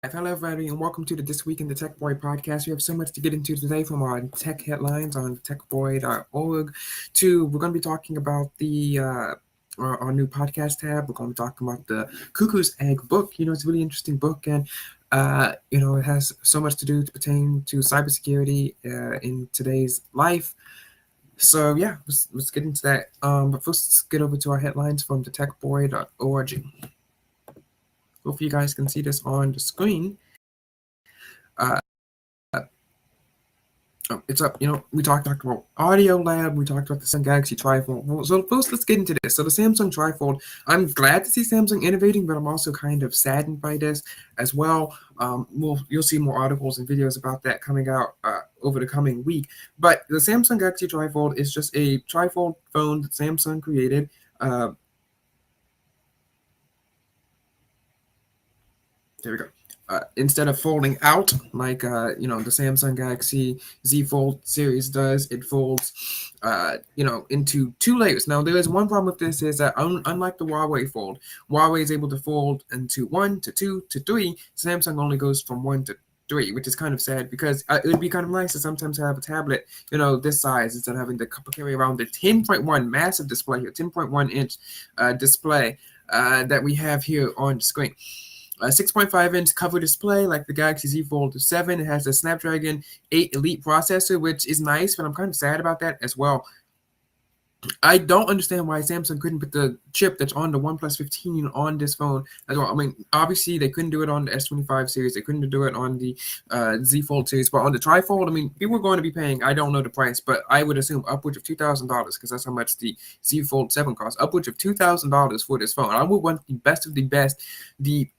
Hello, everybody, and welcome to the This Week in the Tech Boy podcast. We have so much to get into today, from our tech headlines on techboy.org to we're going to be talking about our new podcast tab. We're going to be talking about the Cuckoo's Egg book. It's a really interesting book, and it has so much to do to pertain to cybersecurity in today's life. So yeah, let's get into that. But first, let's get over to our headlines from TheTechBoy.org. Hopefully, you guys can see this on the screen. It's up. We talked about Audio Lab. We talked about the Samsung Galaxy Trifold. Well, so first, let's get into this. So the Samsung Trifold. I'm glad to see Samsung innovating, but I'm also kind of saddened by this as well. You'll see more articles and videos about that coming out over the coming week. But the Samsung Galaxy Trifold is just a trifold phone that Samsung created. There we go. Instead of folding out like the Samsung Galaxy Z Fold series does, it folds into two layers. Now there is one problem with this, is that unlike the Huawei Fold, Huawei is able to fold into 1 to 2 to 3. Samsung only goes from 1 to 3, which is kind of sad, because it would be kind of nice to sometimes have a tablet this size instead of having to carry around the 10.1 massive display here, 10.1 inch display that we have here on the screen. 6.5-inch cover display like the Galaxy Z Fold 7. It has a Snapdragon 8 Elite processor, which is nice, but I'm kind of sad about that as well. I don't understand why Samsung couldn't put the chip that's on the OnePlus 15 on this phone as well. I mean, obviously, they couldn't do it on the S25 series. They couldn't do it on the Z Fold series. But on the Trifold, I mean, people are going to be paying, I don't know the price, but I would assume upwards of $2,000, because that's how much the Z Fold 7 costs. Upwards of $2,000 for this phone. I would want the best of the best, the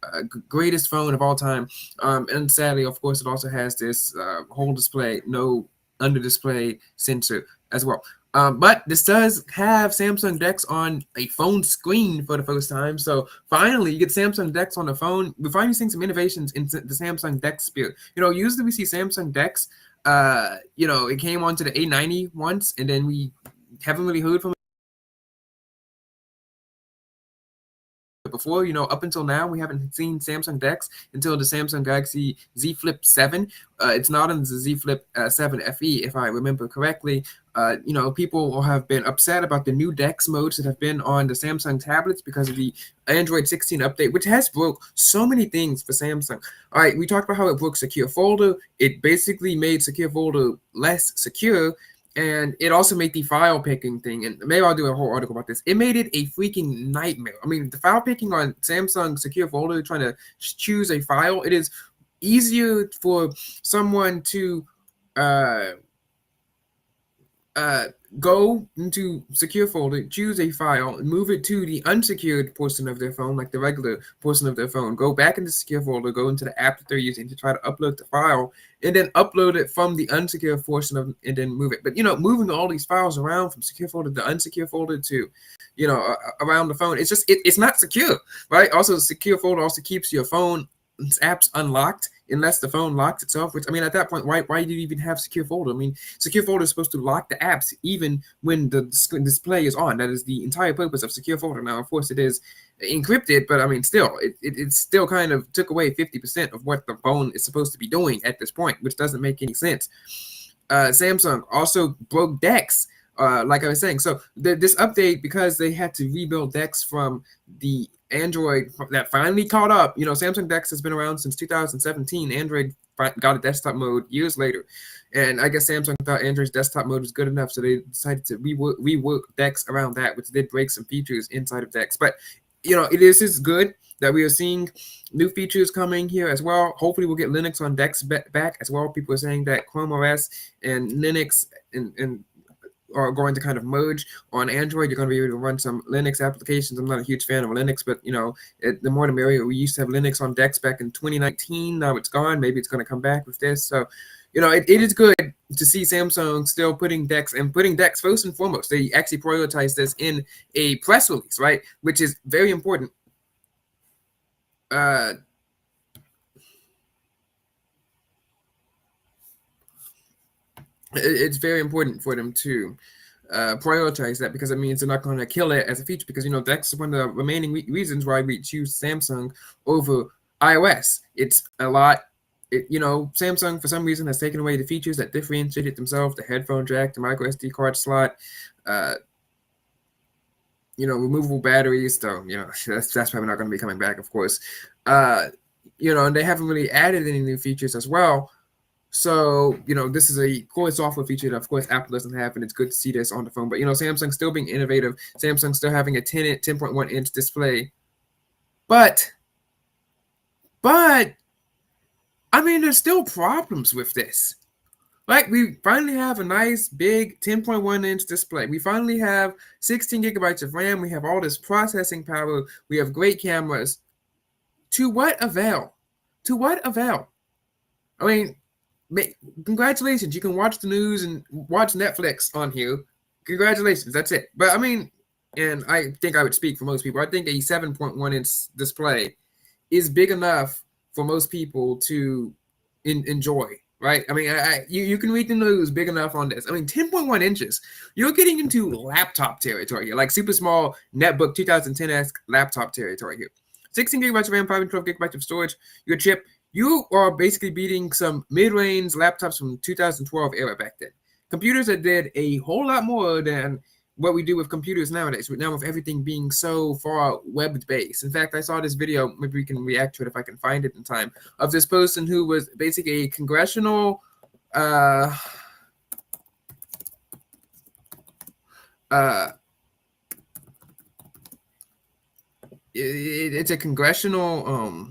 greatest phone of all time. And sadly, of course, it also has this whole display, no under display sensor as well. But this does have Samsung DeX on a phone screen for the first time. So finally, you get Samsung DeX on the phone. We're finally seeing some innovations in the Samsung DeX sphere. Usually we see Samsung DeX, it came onto the A90 once, and then we haven't really heard from it before. Up until now, we haven't seen Samsung DeX until the Samsung Galaxy Z Flip 7. It's not on the Z Flip 7 FE, if I remember correctly. People have been upset about the new DeX modes that have been on the Samsung tablets because of the Android 16 update, which has broke so many things for Samsung. All right, we talked about how it broke Secure Folder. It basically made Secure Folder less secure, and it also made the file picking thing, and maybe I'll do a whole article about this. It made it a freaking nightmare. I mean, the file picking on Samsung Secure Folder, trying to choose a file, it is easier for someone to go into secure folder, choose a file, move it to the unsecured portion of their phone, like the regular portion of their phone, go back into secure folder, go into the app that they're using to try to upload the file, and then upload it from the unsecure portion of, and then move it. But moving all these files around from secure folder to unsecure folder to around the phone, it's not secure, right? Also, secure folder also keeps your phone apps unlocked unless the phone locks itself, which, I mean, at that point, why do you even have secure folder? I mean, secure folder is supposed to lock the apps even when the display is on. That is the entire purpose of secure folder. Now, of course, it is encrypted, but I mean, still, it still kind of took away 50% of what the phone is supposed to be doing at this point, which doesn't make any sense. Samsung also broke DeX, like I was saying. So this update, because they had to rebuild DeX from the Android that finally caught up. Samsung DeX has been around since 2017. Android got a desktop mode years later, and I guess Samsung thought Android's desktop mode was good enough, so they decided to rework DeX around that, which did break some features inside of DeX. But it is good that we are seeing new features coming here as well. Hopefully, we'll get Linux on DeX back as well. People are saying that Chrome OS and Linux and are going to kind of merge on Android. You're going to be able to run some Linux applications. I'm not a huge fan of Linux, but the more the merrier. We used to have Linux on DeX back in 2019. Now it's gone. Maybe it's going to come back with this. So, it is good to see Samsung still putting DeX first and foremost. They actually prioritize this in a press release, right? Which is very important. It's very important for them to prioritize that, because it means they're not going to kill it as a feature, because DeX is one of the remaining reasons why we choose Samsung over iOS. It's a lot. Samsung for some reason has taken away the features that differentiated themselves: the headphone jack, the micro SD card slot, uh, removable batteries. So that's probably not going to be coming back, of course. And they haven't really added any new features as well. So, this is a core software feature that, of course, Apple doesn't have, and it's good to see this on the phone. But, Samsung still being innovative. Samsung still having a 10.1-inch display. But, I mean, there's still problems with this. Like, we finally have a nice, big 10.1-inch display. We finally have 16 gigabytes of RAM. We have all this processing power. We have great cameras. To what avail? To what avail? I mean, congratulations. You can watch the news and watch Netflix on here. Congratulations. That's it. But, I mean, and I think I would speak for most people. I think a 7.1-inch display is big enough for most people to enjoy. Right? I mean, you can read the news big enough on this. I mean, 10.1 inches. You're getting into laptop territory here, like super small netbook 2010-esque laptop territory here. 16 gigabytes of RAM, 512 gigabytes of storage. Your chip, you are basically beating some mid-range laptops from 2012 era back then. Computers that did a whole lot more than what we do with computers nowadays, now with everything being so far web-based. In fact, I saw this video, maybe we can react to it if I can find it in time, of this person who was basically a congressional it's a congressional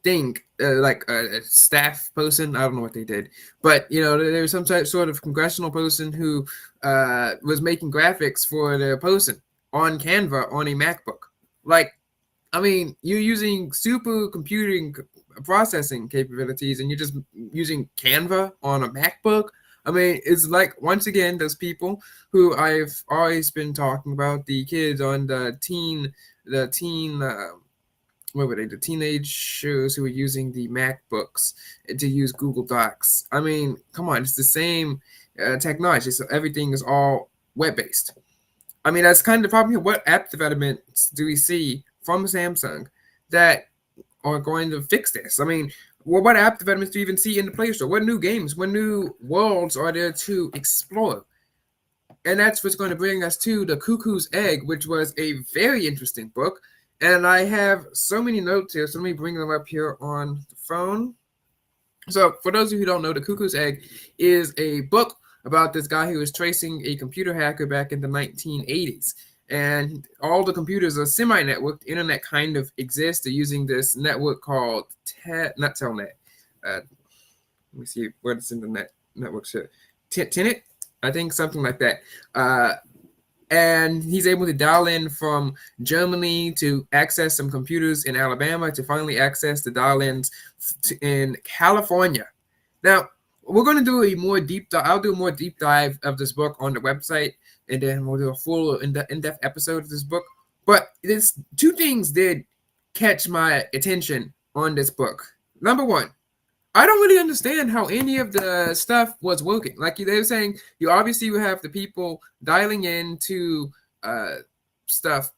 thing, like a staff person. I don't know what they did, but there was some sort of congressional person who was making graphics for their person on Canva on a MacBook. Like, I mean, you're using super computing processing capabilities, and you're just using Canva on a MacBook. I mean, it's like, once again, those people who I've always been talking about, the kids on the what were they? The teenagers who were using the MacBooks to use Google Docs. I mean, come on, it's the same technology, so everything is all web-based. I mean, that's kind of the problem here. What app developments do we see from Samsung that are going to fix this? I mean, what app developments do you even see in the Play Store? What new games, what new worlds are there to explore? And that's what's going to bring us to The Cuckoo's Egg, which was a very interesting book. And I have so many notes here, so let me bring them up here on the phone. So for those of you who don't know, The Cuckoo's Egg is a book about this guy who was tracing a computer hacker back in the 1980s. And all the computers are semi-networked. The internet kind of exists. They're using this network called not Telnet. Let me see what's in the network. Tenet? I think something like that. And he's able to dial in from Germany to access some computers in Alabama to finally access the dial-ins in California. Now, we're going to do a more deep dive. I'll do a more deep dive of this book on the website, and then we'll do a full in-depth episode of this book. But there's two things did catch my attention on this book. Number one, I don't really understand how any of the stuff was working. Like they were saying, you obviously will have the people dialing into stuff.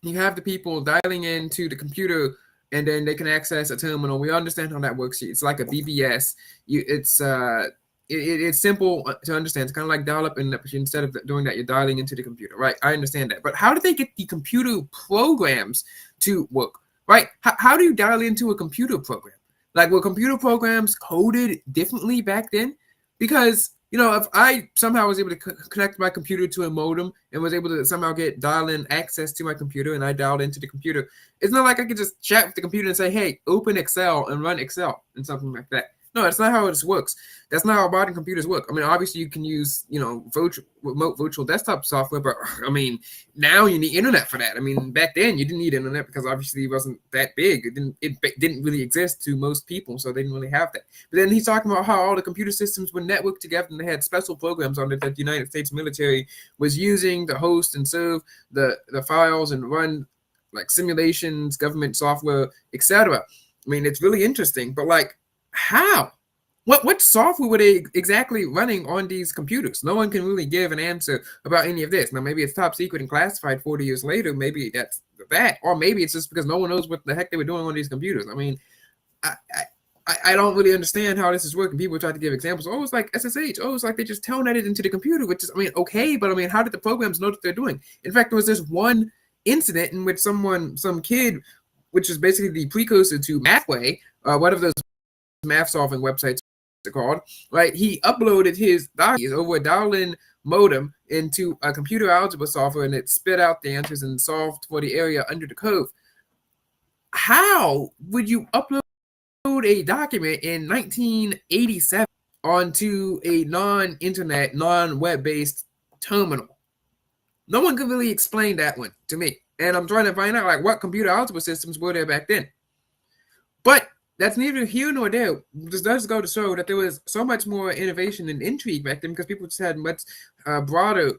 You have the people dialing into the computer, and then they can access a terminal. We understand how that works. It's like a BBS. It's simple to understand. It's kind of like dial-up, and instead of doing that, you're dialing into the computer, right? I understand that. But how did they get the computer programs to work, right? How do you dial into a computer program? Like, were computer programs coded differently back then? Because, if I somehow was able to connect my computer to a modem and was able to somehow get dial-in access to my computer, and I dialed into the computer, it's not like I could just chat with the computer and say, hey, open Excel and run Excel and something like that. No, that's not how this works. That's not how modern computers work. I mean, obviously you can use, remote virtual desktop software, but I mean, now you need internet for that. I mean, back then you didn't need internet because obviously it wasn't that big. It didn't really exist to most people, so they didn't really have that. But then he's talking about how all the computer systems were networked together, and they had special programs on it that the United States military was using to host and serve the files and run like simulations, government software, etc. I mean, it's really interesting, but like, how? What software were they exactly running on these computers? No one can really give an answer about any of this. Now, maybe it's top secret and classified 40 years later. Maybe that's that, or maybe it's just because no one knows what the heck they were doing on these computers. I mean, I, I don't really understand how this is working. People try to give examples. Oh, it's like SSH. Oh, it's like they just telnet it into the computer, which is, I mean, okay, but I mean, how did the programs know what they're doing? In fact, there was this one incident in which some kid, which is basically the precursor to Mathway, one of those math solving websites are called, right? He uploaded his documents over a dial-in modem into a computer algebra software, and it spit out the answers and solved for the area under the curve. How would you upload a document in 1987 onto a non-internet, non-web-based terminal? No one could really explain that one to me. And I'm trying to find out, like, what computer algebra systems were there back then. But that's neither here nor there. This does go to show that there was so much more innovation and intrigue back then because people just had much broader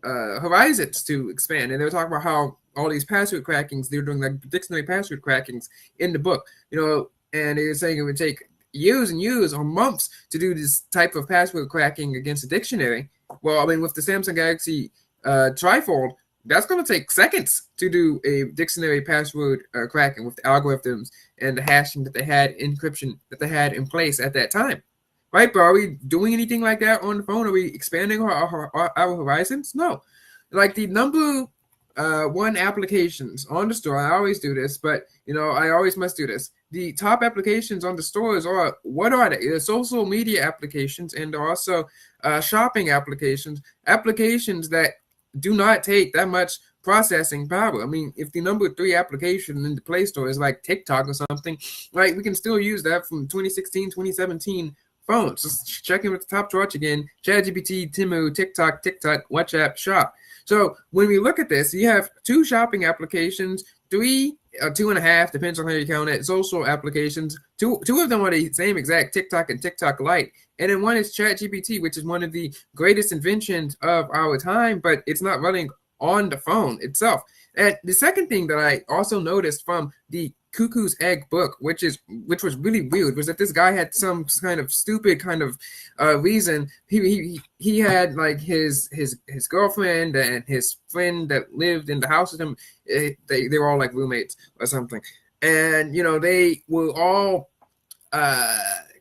horizons to expand. And they were talking about how all these password crackings, they were doing like dictionary password crackings in the book, and they were saying it would take years and years or months to do this type of password cracking against a dictionary. Well, I mean, with the Samsung Galaxy Trifold, that's going to take seconds to do a dictionary password cracking with the algorithms and the hashing that they had, encryption that they had in place at that time. Right, but are we doing anything like that on the phone? Are we expanding our horizons? No. Like the number one applications on the store, I always do this, but I always must do this. The top applications on the stores are, what are they? They're social media applications, and also shopping applications that do not take that much processing power. I mean, if the number 3 application in the Play Store is like TikTok or something, right, we can still use that from 2016, 2017 phones. Just checking with the top charts again: ChatGPT, Timu, TikTok, WhatsApp, Shop. So when we look at this, you have 2 shopping applications, 3 or 2.5, depends on how you count it, social applications. Two of them are the same exact, TikTok and TikTok Lite. And then one is ChatGPT, which is one of the greatest inventions of our time, but it's not running on the phone itself. And the second thing that I also noticed from the Cuckoo's Egg book, which was really weird, was that this guy had some kind of stupid kind of reason. He had like his girlfriend and his friend that lived in the house with him. They were all like roommates or something, and they were all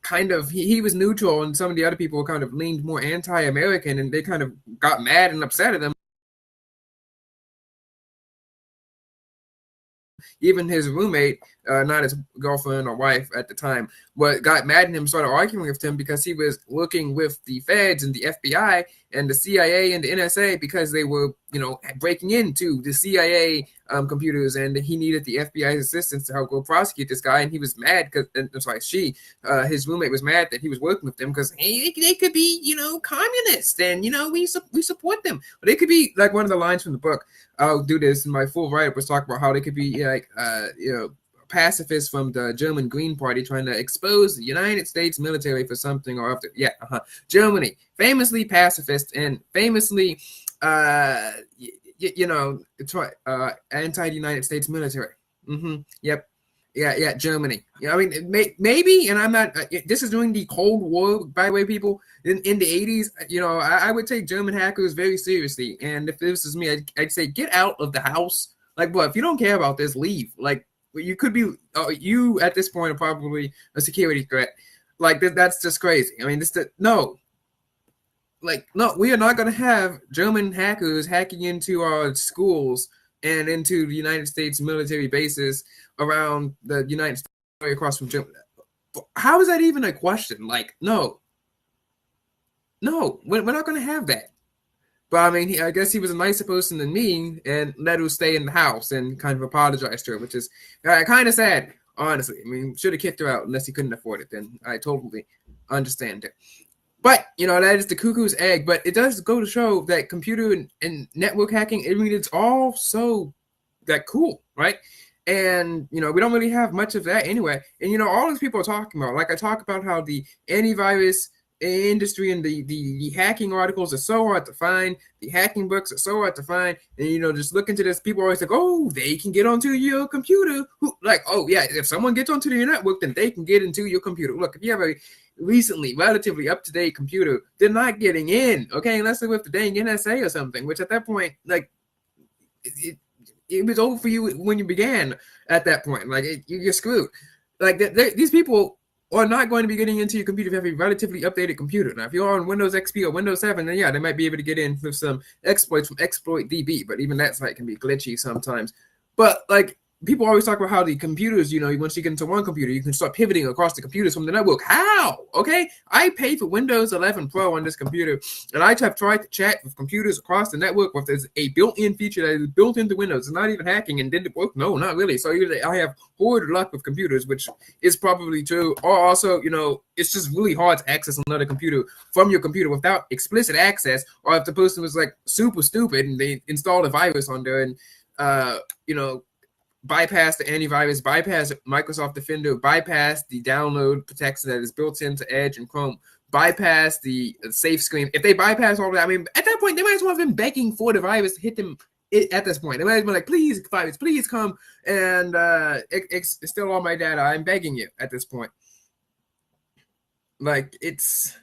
kind of, he was neutral, and some of the other people kind of leaned more anti-American, and they kind of got mad and upset at him. Even his roommate, not his girlfriend or wife at the time, but got mad at him, started arguing with him because he was working with the feds and the FBI and the CIA and the NSA because they were, breaking into the CIA computers, and he needed the FBI's assistance to help go prosecute this guy. And he was mad because, his roommate was mad that he was working with them because, hey, they could be, communist, and we support them. But they could be like one of the lines from the book. I'll do this in my full write-up, was talking about how they could be like pacifists from the German Green Party trying to expose the United States military for something or after. Germany, famously pacifist and famously anti-United States military. Yep. Yeah, Germany. I mean, maybe, and I'm not. This is during the Cold War, by the way, people. In the 80s, I would take German hackers very seriously. And if this is me, I'd say, get out of the house. Like, well, if you don't care about this, leave. Like, you could be. You at this point are probably a security threat. Like, that's just crazy. I mean, no. Like, no, we are not going to have German hackers hacking into our schools and into the United States military bases around the United States across from Germany. How is that even a question? Like, no, we're not going to have that. But I mean, I guess he was a nicer person than me and let her stay in the house and kind of apologized to her, which is kind of sad, honestly. I mean, should have kicked her out unless he couldn't afford it. Then I totally understand it. But, that is the cuckoo's egg. But it does go to show that computer and network hacking, I mean, it's all so cool, right? And, we don't really have much of that anyway. And, all these people are talking about, like I talk about how the antivirus industry and the hacking articles are so hard to find. The hacking books are so hard to find. And, just look into this, people are always like, oh, they can get onto your computer. Like, oh, yeah, if someone gets onto your network, then they can get into your computer. Look, if you have a recently relatively up-to-date computer, they're not getting in, okay, unless they're with the dang NSA or something, which at that point, like, it was over for you when you began at that point. Like you're screwed. Like these people are not going to be getting into your computer if you have a relatively updated computer. Now, if you're on Windows XP or Windows 7, then yeah, they might be able to get in with some exploits from Exploit DB, but even that site can be glitchy sometimes. But like people always talk about how the computers, once you get into one computer, you can start pivoting across the computers from the network. How? Okay, I paid for Windows 11 Pro on this computer, and I have tried to chat with computers across the network with there's a built-in feature that is built into Windows. It's not even hacking, and did it work? No, not really. So either I have horrid luck with computers, which is probably true, or also, it's just really hard to access another computer from your computer without explicit access, or if the person was like super stupid and they installed a virus on there and bypass the antivirus, bypass Microsoft Defender, bypass the download protection that is built into Edge and Chrome, bypass the safe screen. If they bypass all that, I mean, at that point, they might as well have been begging for the virus to hit them. At this point, they might have been like, "Please, virus, please come and steal all my data. I'm begging you." At this point, like it's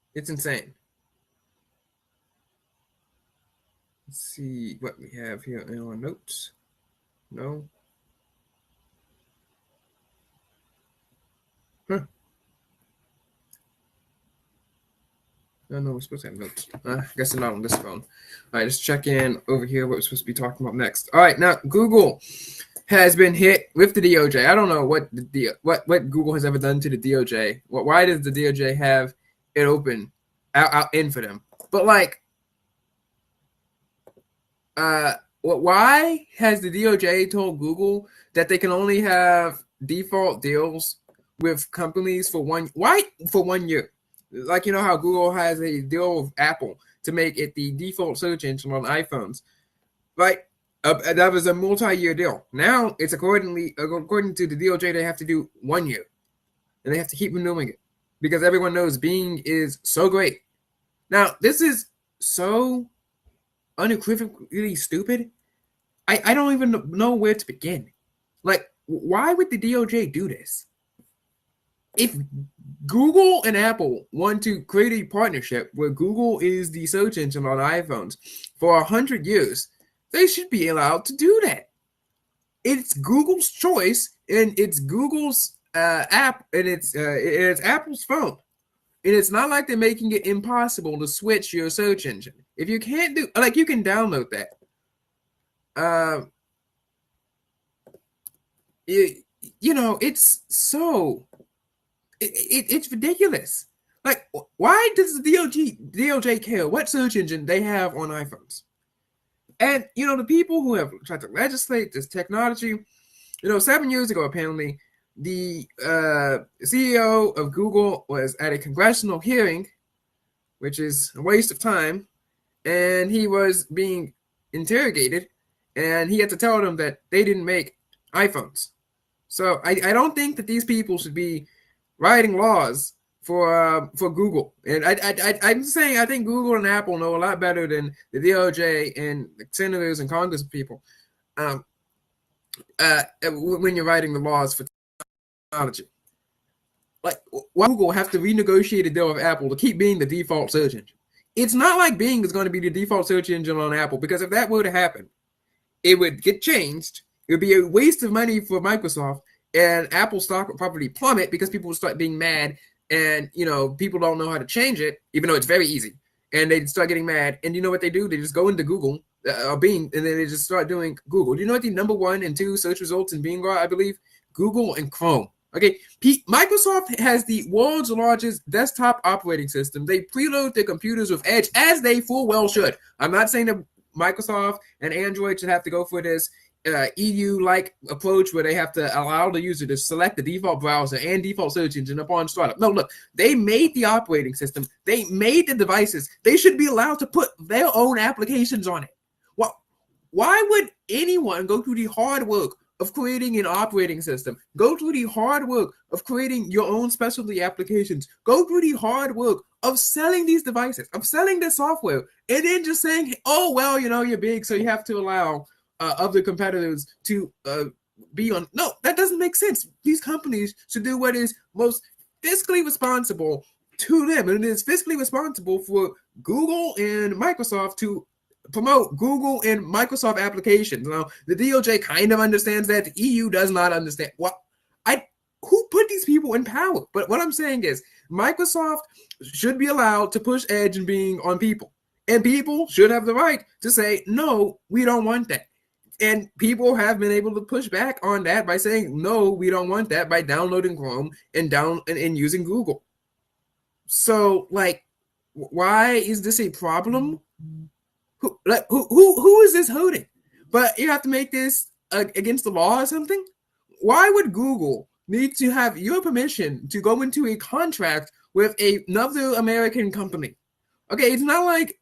insane. Let's see what we have here in our notes. No. Huh. No, we're supposed to have notes. I guess they're not on this phone. All right, let's check in over here what we're supposed to be talking about next. All right, now Google has been hit with the DOJ. I don't know what what Google has ever done to the DOJ. Why does the DOJ have it open out in for them? But like, why has the DOJ told Google that they can only have default deals with companies for 1 year? Like, how Google has a deal with Apple to make it the default search engine on iPhones, right? That was a multi-year deal. Now it's according to the DOJ, they have to do 1 year, and they have to keep renewing it because everyone knows Bing is so great. Now this is so unequivocally stupid. I don't even know where to begin. Like, why would the DOJ do this? If Google and Apple want to create a partnership where Google is the search engine on iPhones for 100 years, they should be allowed to do that. It's Google's choice, and it's Google's app, and it's Apple's phone. And it's not like they're making it impossible to switch your search engine. If you can't do, like, you can download that. It's so, it's ridiculous. Like, why does the DOJ care what search engine they have on iPhones? And, the people who have tried to legislate this technology, 7 years ago, apparently, the CEO of Google was at a congressional hearing, which is a waste of time, and he was being interrogated, and he had to tell them that they didn't make iPhones. So I don't think that these people should be writing laws for Google. And I'm saying I think Google and Apple know a lot better than the DOJ and the senators and Congress people when you're writing the laws for technology. Like, why Google have to renegotiate a deal with Apple to keep being the default search engine? It's not like Bing is going to be the default search engine on Apple, because if that were to happen, it would get changed. It would be a waste of money for Microsoft, and Apple stock would probably plummet because people would start being mad, and people don't know how to change it, even though it's very easy. And they start getting mad, and you know what they do? They just go into Google or Bing, and then they just start doing Google. Do you know what the number 1 and 2 search results in Bing are? I believe Google and Chrome. Okay, Microsoft has the world's largest desktop operating system. They preload their computers with Edge, as they full well should. I'm not saying that Microsoft and Android should have to go for this EU-like approach where they have to allow the user to select the default browser and default search engine upon startup. No, look, they made the operating system. They made the devices. They should be allowed to put their own applications on it. Well, why would anyone go through the hard work of creating an operating system, go through the hard work of creating your own specialty applications, go through the hard work of selling these devices, of selling the software, and then just saying, oh, well, you're big, so you have to allow other competitors to be on. No, that doesn't make sense. These companies should do what is most fiscally responsible to them, and it is fiscally responsible for Google and Microsoft to promote Google and Microsoft applications. Now, the DOJ kind of understands that. The EU does not understand. Who put these people in power? But what I'm saying is, Microsoft should be allowed to push edge and being on people, and people should have the right to say, no, we don't want that. And people have been able to push back on that by saying, no, we don't want that, by downloading Chrome and using Google. So, like, why is this a problem? Who is this hurting? But you have to make this against the law or something? Why would Google need to have your permission to go into a contract with another American company? Okay, it's not like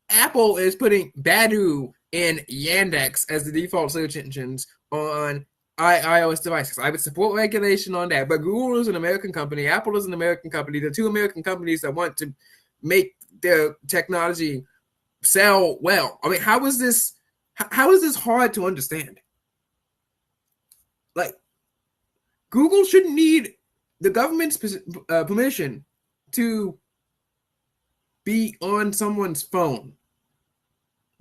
Apple is putting Baidu and Yandex as the default search engines on iOS devices. I would support regulation on that, but Google is an American company, Apple is an American company. The two American companies that want to make their technology sell well. I mean, how is this hard to understand? Like, Google shouldn't need the government's permission to be on someone's phone.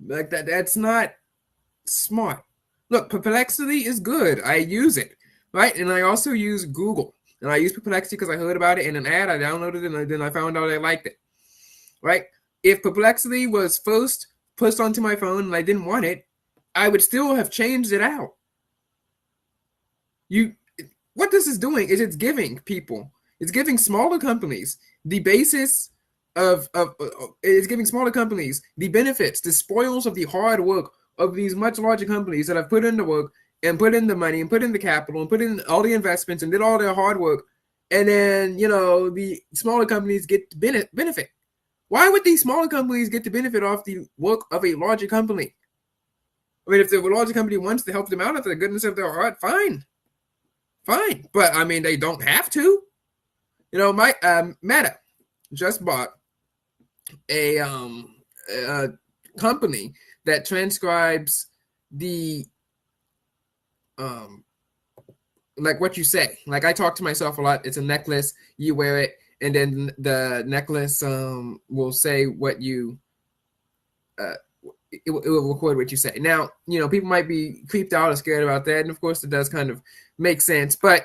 Like that's not smart. Look, Perplexity is good. I use it, right? And I also use Google. And I use Perplexity because I heard about it in an ad. I downloaded it, and then I found out I liked it, right? If Perplexity was first pushed onto my phone and I didn't want it, I would still have changed it out. What this is doing is it's giving smaller companies the basis it's giving smaller companies the benefits, the spoils of the hard work of these much larger companies that have put in the work and put in the money and put in the capital and put in all the investments and did all their hard work. And then, the smaller companies get to benefit. Why would these smaller companies get to benefit off the work of a larger company? I mean, if the larger company wants to help them out of the goodness of their heart, fine. But I mean, they don't have to. My Meta just bought a company that transcribes the like what you say. Like, I talk to myself a lot. It's a necklace. You wear it, and then the necklace will say what you it will record what you say. Now, people might be creeped out or scared about that, and of course it does kind of make sense. But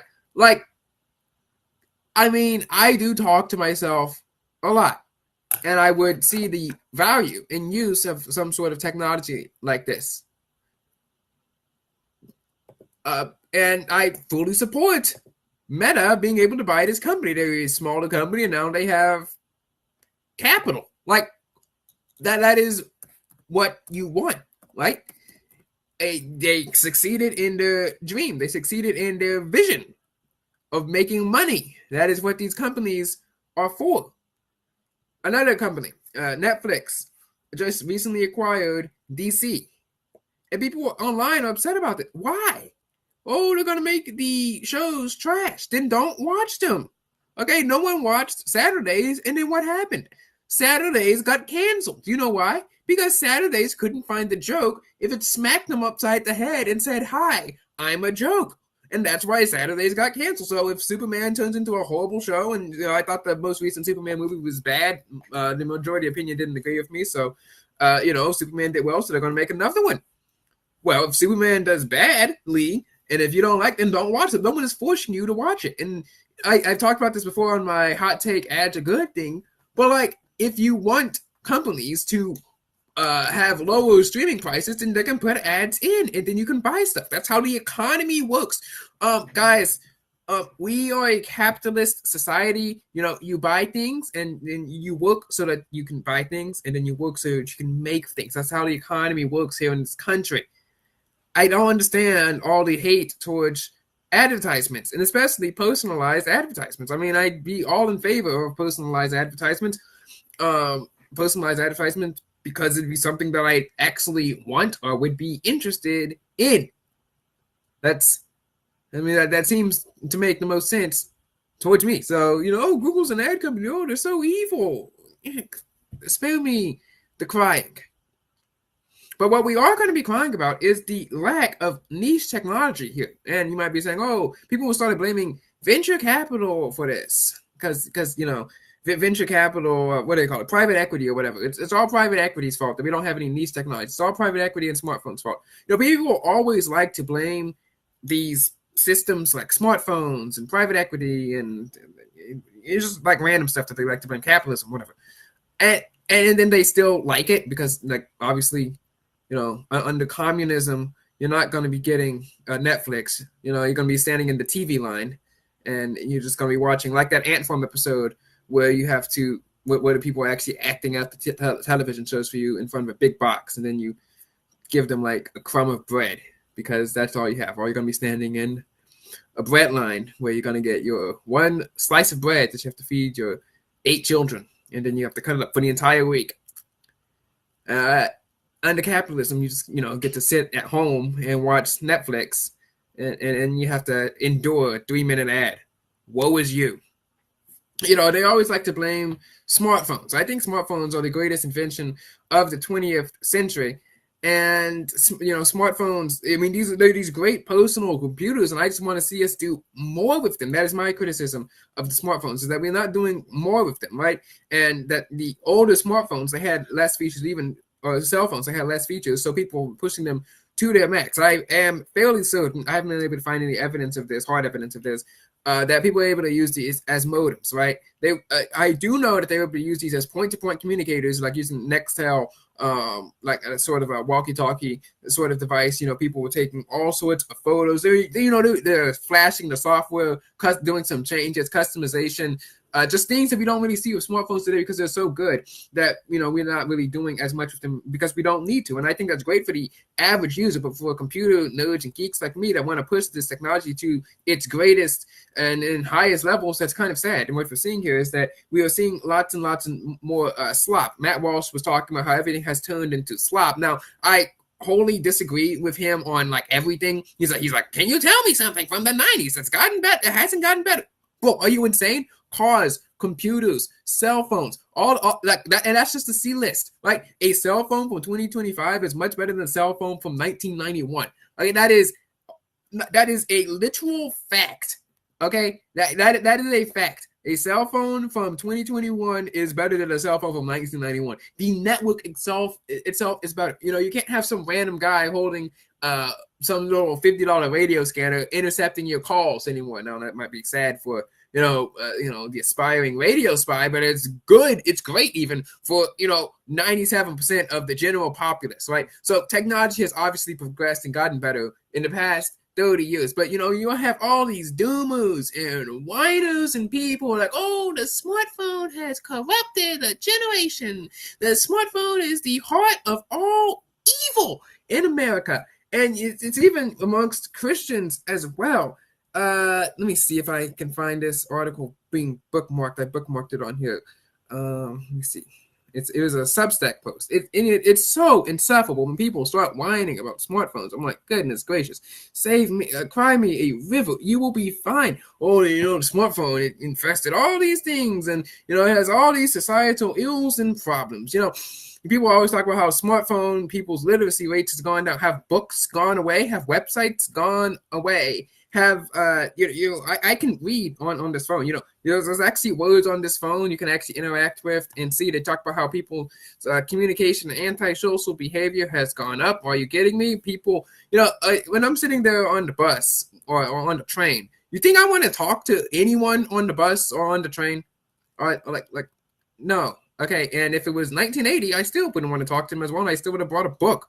I mean, I do talk to myself a lot, and I would see the value in use of some sort of technology like this. And I fully support Meta being able to buy this company. They're a smaller company, and now they have capital. Like, that is what you want, right? They succeeded in their dream. They succeeded in their vision of making money. That is what these companies are for. Another company, Netflix, just recently acquired DC. And people online are upset about it. Why? Oh, they're going to make the shows trash. Then don't watch them. Okay, no one watched Saturdays, and then what happened? Saturdays got canceled. You know why? Because Saturdays couldn't find the joke if it smacked them upside the head and said, "Hi, I'm a joke." And that's why Saturdays got canceled. So if Superman turns into a horrible show, and I thought the most recent Superman movie was bad, the majority opinion didn't agree with me. So, Superman did well, so they're going to make another one. Well, if Superman does badly, and if you don't like them, don't watch it. No one is forcing you to watch it. And I've talked about this before on my hot take ads a good thing. But if you want companies to have lower streaming prices, then they can put ads in, and then you can buy stuff. That's how the economy works. Guys, we are a capitalist society. You buy things, and then you work so that you can buy things, and then you work so that you can make things. That's how the economy works here in this country. I don't understand all the hate towards advertisements, and especially personalized advertisements. I mean, I'd be all in favor of personalized advertisements. Because it'd be something that I actually want or would be interested in. That seems to make the most sense towards me. So, Google's an ad company. Oh, they're so evil. Spare me the crying. But what we are going to be crying about is the lack of niche technology here. And you might be saying, oh, people will start blaming venture capital for this. Because venture capital, what do they call it, private equity or whatever. It's all private equity's fault that we don't have any niche technology. It's all private equity and smartphones' fault. People always like to blame these systems like smartphones and private equity, and it's just like random stuff that they like to blame, capitalism, whatever. And then they still like it because, like, obviously, under communism, you're not going to be getting Netflix. You're going to be standing in the TV line, and you're just going to be watching, like that Ant Farm episode where you have to, where the people are actually acting out the television shows for you in front of a big box, and then you give them like a crumb of bread because that's all you have. Or you're going to be standing in a bread line where you're going to get your one slice of bread that you have to feed your 8 children, and then you have to cut it up for the entire week. Under capitalism, you just get to sit at home and watch Netflix, and you have to endure a 3-minute ad. Woe is you. They always like to blame smartphones. I think smartphones are the greatest invention of the 20th century. And smartphones, I mean, they're these great personal computers, and I just want to see us do more with them. That is my criticism of the smartphones, is that we're not doing more with them, right? And that the older smartphones, they had less features, or cell phones, they had less features, so people were pushing them to their max. I am fairly certain, I haven't been able to find any evidence of this, hard evidence of this, that people are able to use these as modems, right? I do know that they were able to use these as point-to-point communicators, like using Nextel, like a sort of a walkie-talkie sort of device. People were taking all sorts of photos. They're flashing the software, doing some changes, customization, just things that we don't really see with smartphones today because they're so good that we're not really doing as much with them because we don't need to. And I think that's great for the average user, but for computer nerds and geeks like me that want to push this technology to its greatest and in highest levels, that's kind of sad. And what we're seeing here is that we are seeing lots and lots and more slop. Matt Walsh was talking about how everything has turned into slop. Now, I wholly disagree with him on like everything. He's like, can you tell me something from the 90s that's gotten better? It hasn't gotten better. Well, are you insane? Cars, computers, cell phones, all like that, and that's just the C list. Like a cell phone from 2025 is much better than a cell phone from 1991. Okay, that is a literal fact. Okay, that is a fact. A cell phone from 2021 is better than a cell phone from 1991. The network itself is better. You can't have some random guy holding some little $50 radio scanner intercepting your calls anymore. Now that might be sad for the aspiring radio spy, but it's good. It's great even for 97% of the general populace, right? So technology has obviously progressed and gotten better in the past 30 years. But you have all these doomers and whiners and people like, oh, the smartphone has corrupted the generation. The smartphone is the heart of all evil in America. And it's even amongst Christians as well. Let me see if I can find this article being bookmarked. I bookmarked it on here. Let me see. It was a Substack post. It's so insufferable when people start whining about smartphones. I'm like, goodness gracious, save me, cry me a river. You will be fine. Oh, the smartphone, it infested all these things, and it has all these societal ills and problems. People always talk about how smartphone people's literacy rates has gone down, have books gone away, have websites gone away. I can read on this phone. There's actually words on this phone you can actually interact with and see. They talk about how people's communication and antisocial behavior has gone up. Are you kidding me? People, when I'm sitting there on the bus or on the train, you think I want to talk to anyone on the bus or on the train? Like, no. Okay, and if it was 1980, I still wouldn't want to talk to him as well. I still would have brought a book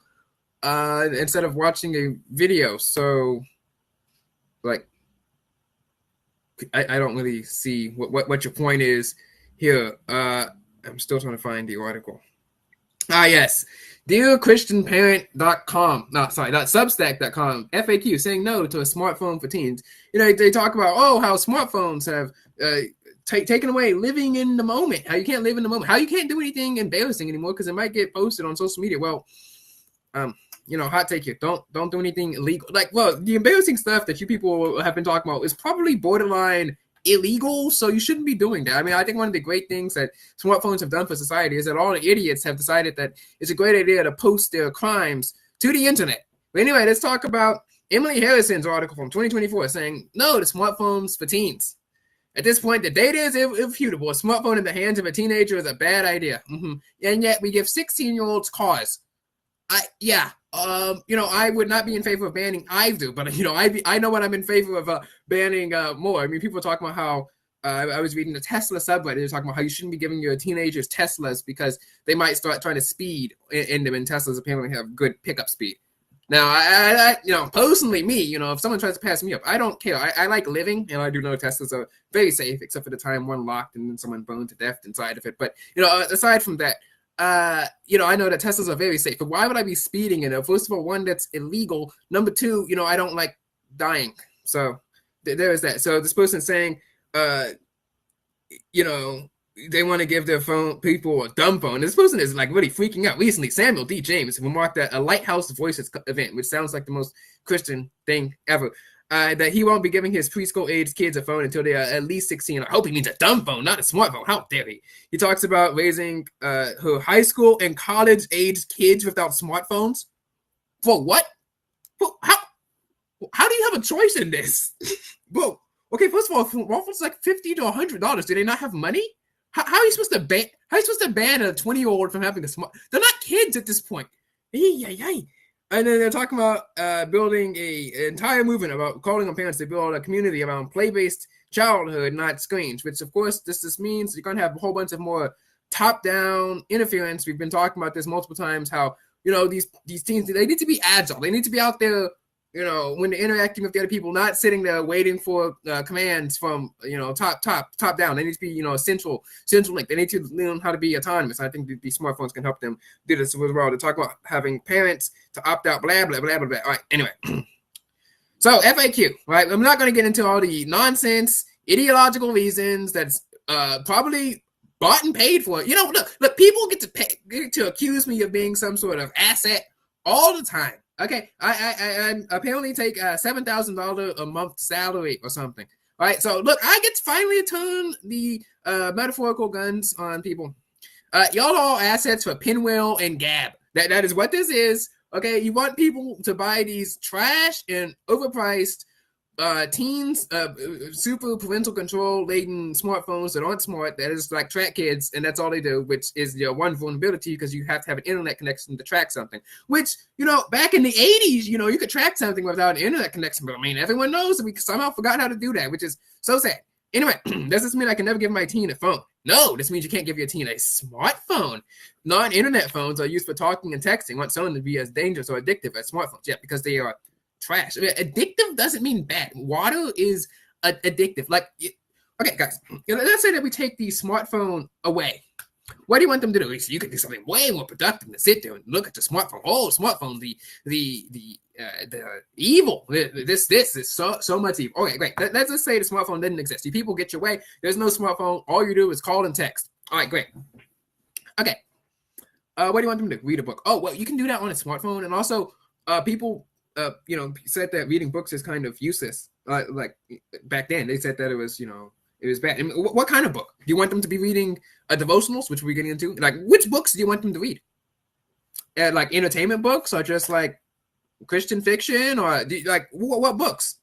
instead of watching a video. So, like, I don't really see what your point is here. I'm still trying to find the article. Yes. DearChristianParent.com. Substack.com. FAQ saying no to a smartphone for teens. They talk about, how smartphones have taken away living in the moment. How you can't live in the moment. How you can't do anything embarrassing anymore because it might get posted on social media. Well, hot take here. Don't do anything illegal. The embarrassing stuff that you people have been talking about is probably borderline illegal, so you shouldn't be doing that. I mean, I think one of the great things that smartphones have done for society is that all the idiots have decided that it's a great idea to post their crimes to the internet. But anyway, let's talk about Emily Harrison's article from 2024 saying, no, the smartphones for teens. At this point, the data is irrefutable. A smartphone in the hands of a teenager is a bad idea. And yet we give 16-year-olds cars. I would not be in favor of banning either, but I know what I'm in favor of banning more. I mean, people are talking about how I was reading the Tesla subreddit. They're talking about how you shouldn't be giving your teenagers Teslas because they might start trying to speed in them, and Teslas apparently have good pickup speed. Now, I personally, me, if someone tries to pass me up, I don't care. I like living, and I do know Teslas are very safe, except for the time one locked and then someone burned to death inside of it. But aside from that. I know that Teslas are very safe, but why would I be speeding in it? First of all, one, that's illegal. Number two, I don't like dying. So there is that. So this person's saying, they want to give their people a dumb phone. This person is like really freaking out. Recently, Samuel D. James remarked at a Lighthouse Voices event, which sounds like the most Christian thing ever. That he won't be giving his preschool-aged kids a phone until they are at least 16. I hope he means a dumb phone, not a smartphone. How dare he? He talks about raising her high school and college-aged kids without smartphones. For what? How do you have a choice in this? Whoa. Okay, first of all, smartphones like $50 to $100. Do they not have money? How are you supposed to ban? How are you supposed to ban a 20-year-old from having a smart? They're not kids at this point. And then they're talking about building an entire movement about calling on parents to build a community around play-based childhood, not screens, which, of course, this means you're going to have a whole bunch of more top-down interference. We've been talking about this multiple times, how, these teens, they need to be agile. They need to be out there, when they're interacting with the other people, not sitting there waiting for commands from, top down. They need to be, central link. They need to learn how to be autonomous. I think these smartphones can help them do this as well. To talk about having parents to opt out, blah, blah, blah, blah, blah. All right, anyway. So FAQ, right? I'm not going to get into all the nonsense, ideological reasons that's probably bought and paid for. Look, people get to accuse me of being some sort of asset all the time. Okay, I apparently take a $7,000 a month salary or something. All right, so look, I get to finally turn the metaphorical guns on people. Y'all are all assets for Pinwheel and Gab. That is what this is. Okay, you want people to buy these trash and overpriced teens, super parental control laden smartphones that aren't smart, that is like track kids, and that's all they do, which is your one vulnerability because you have to have an internet connection to track something. Which, back in the 80s, you could track something without an internet connection, but I mean, everyone knows that we somehow forgot how to do that, which is so sad. Anyway, does this mean I can never give my teen a phone? No, this means you can't give your teen a smartphone. Non-internet phones are used for talking and texting. Want someone to be as dangerous or addictive as smartphones? Yeah, because they are trash. I mean, addictive doesn't mean bad. Water is addictive. Okay, guys, let's say that we take the smartphone away. What do you want them to do? So you could do something way more productive than sit there and look at your smartphone. Oh, smartphone, the evil. This is so much evil. Okay, great. Let's just say the smartphone didn't exist. You people get your way. There's no smartphone. All you do is call and text. All right, great. Okay. What do you want them to do? Read a book. Oh, well, you can do that on a smartphone. And also, people said that reading books is kind of useless. Like back then, they said that it was bad. I mean, what kind of book? Do you want them to be reading devotionals, which we're getting into? Like, which books do you want them to read? Like entertainment books, or just like Christian fiction, or what books?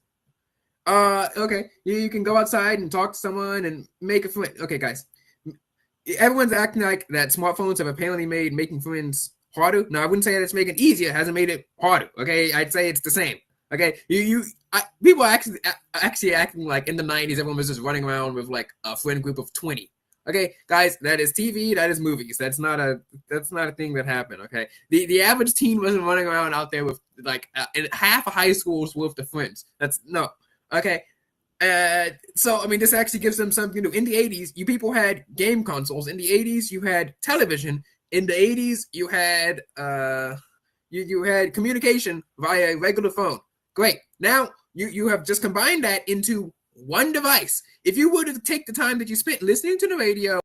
Okay, you can go outside and talk to someone and make a friend. Okay, guys, everyone's acting like that smartphones have apparently made making friends harder. No, I wouldn't say that it's making it easier. It hasn't made it harder. Okay, I'd say it's the same. Okay, people are actually acting like in the 90s everyone was just running around with like a friend group of 20. Okay, guys, that is TV, that is movies. That's not a thing that happened. Okay, the average teen wasn't running around out there with like half a high school's worth of friends. That's no. Okay, so I mean, this actually gives them something to do. In the 80s, you people had game consoles. In the 80s, you had television. In the 80s, you had you had communication via a regular phone. Great. Now you have just combined that into one device. If you were to take the time that you spent listening to the radio,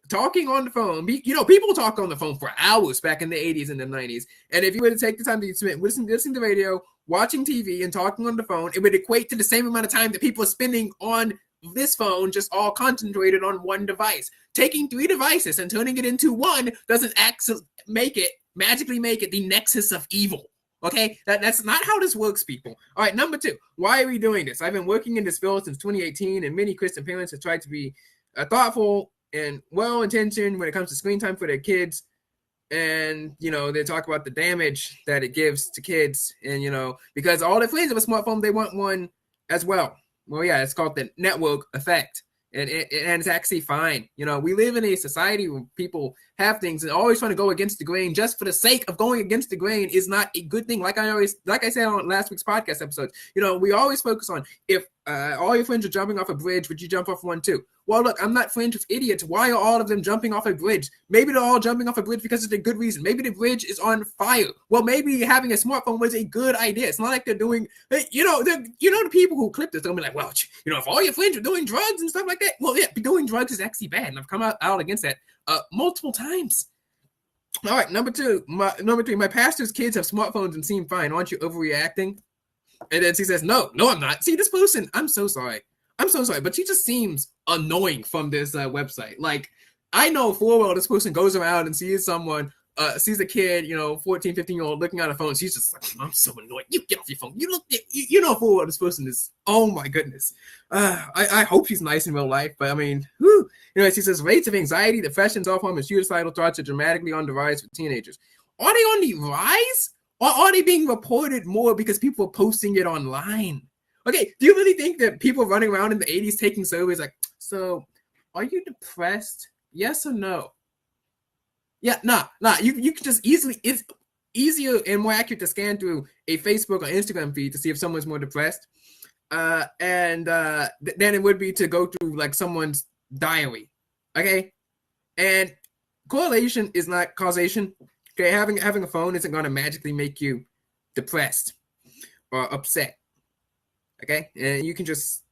talking on the phone, people talk on the phone for hours back in the 80s and the 90s. And if you were to take the time that you spent listening to the radio, watching TV, and talking on the phone, it would equate to the same amount of time that people are spending on this phone, just all concentrated on one device. Taking 3 devices and turning it into one doesn't magically make it the nexus of evil. Okay, that's not how this works, people. All right, number 2, why are we doing this? I've been working in this field since 2018, and many Christian parents have tried to be thoughtful and well-intentioned when it comes to screen time for their kids. And they talk about the damage that it gives to kids, and because all their friends have a smartphone, they want one as well. Well, yeah, it's called the network effect. And it's actually fine. We live in a society where people have things and always trying to go against the grain just for the sake of going against the grain is not a good thing. Like I said on last week's podcast episode, we always focus on if all your friends are jumping off a bridge, would you jump off one too? Well, look, I'm not friends with idiots. Why are all of them jumping off a bridge? Maybe they're all jumping off a bridge because it's a good reason. Maybe the bridge is on fire. Well, maybe having a smartphone was a good idea. It's not like they're doing, the people who clip this, they'll be like, well, if all your friends are doing drugs and stuff like that, well, yeah, doing drugs is actually bad. And I've come out against that multiple times. All right, number 3, my pastor's kids have smartphones and seem fine. Aren't you overreacting? And then she says, no, I'm not. See, this person, I'm so sorry, but she just seems annoying from this website. Like, I know full well this person goes around and sees someone, sees a kid, 14, 15-year-old looking at a phone. She's just like, I'm so annoyed. You get off your phone. You look at, know full well this person is, oh my goodness. I hope she's nice in real life, but I mean, whew. She says, rates of anxiety, depression, self-harm, and suicidal thoughts are dramatically on the rise for teenagers. Are they on the rise? Or are they being reported more because people are posting it online? Okay, do you really think that people running around in the 80s taking surveys like, so are you depressed? Yes or no? Yeah, nah. You can just it's easier and more accurate to scan through a Facebook or Instagram feed to see if someone's more depressed. Than it would be to go through like someone's diary. Okay? And correlation is not causation. Okay, having a phone isn't going to magically make you depressed or upset. Okay, and you can just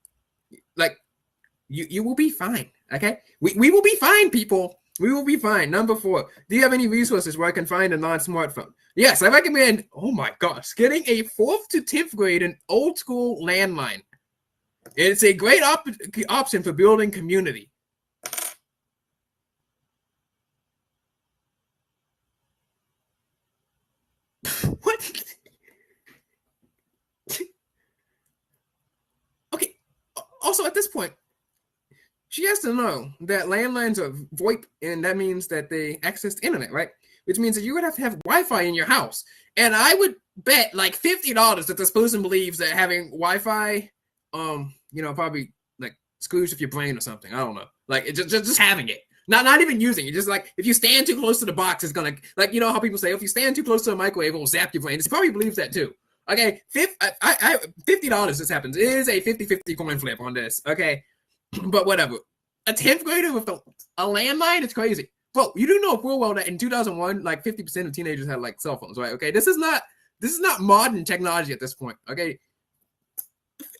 you will be fine. Okay, we will be fine, people. We will be fine. Number 4, do you have any resources where I can find a non-smartphone? Yes, I recommend. Oh my gosh, getting a 4th to 10th grade an old school landline. It's a great option for building community. What? Okay. Also, at this point, she has to know that landlines are VoIP, and that means that they access the internet, right? Which means that you would have to have Wi-Fi in your house. And I would bet like $50 that this person believes that having Wi-Fi, probably like screws with your brain or something. I don't know. Like just having it. Not even using it. Just like if you stand too close to the box, it's gonna how people say if you stand too close to a microwave, it will zap your brain. He probably believes that too. Okay, $50 this happens. It is a 50-50 coin flip on this. Okay, but whatever. A 10th grader with a landline, it's crazy. Bro, you do know full well that in 2001, like 50% of teenagers had like cell phones, right? Okay, this is not modern technology at this point. Okay,